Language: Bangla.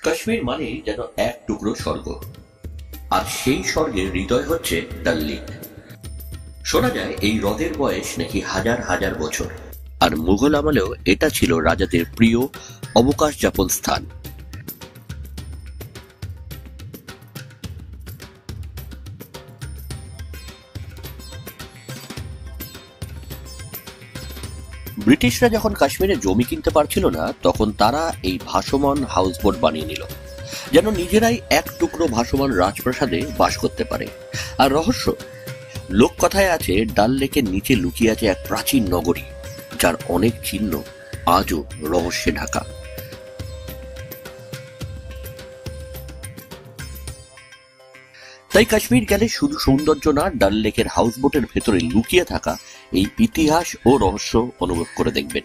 কাশ্মীর মানেই যেন এক টুকরো স্বর্গ, আর সেই স্বর্গের হৃদয় হচ্ছে ডাল লেক। শোনা যায় এই হ্রদের বয়স নাকি হাজার হাজার বছর, আর মুঘল আমলেও এটা ছিল রাজাদের প্রিয় অবকাশ যাপন স্থান। ব্রিটিশরা যখন কাশ্মীরে জমি কিনতে পারছিল না, তখন তারা এই ভাসমান হাউসবোট বানিয়ে নিল, যেন নিজেরাই এক টুকরো ভাসমান রাজপ্রাসাদে বাস করতে পারে। আর রহস্য, লোককথায় আছে ডাল লেকের নিচে লুকিয়ে আছে এক প্রাচীন নগরী, যার অনেক চিহ্ন আজও রহস্যে ঢাকা। তাই কাশ্মীর গেলে শুধু সৌন্দর্য না, ডাল লেকের হাউসবোটের ভেতরে লুকিয়ে থাকা এই ইতিহাস ও রহস্য অনুভব করে দেখবেন।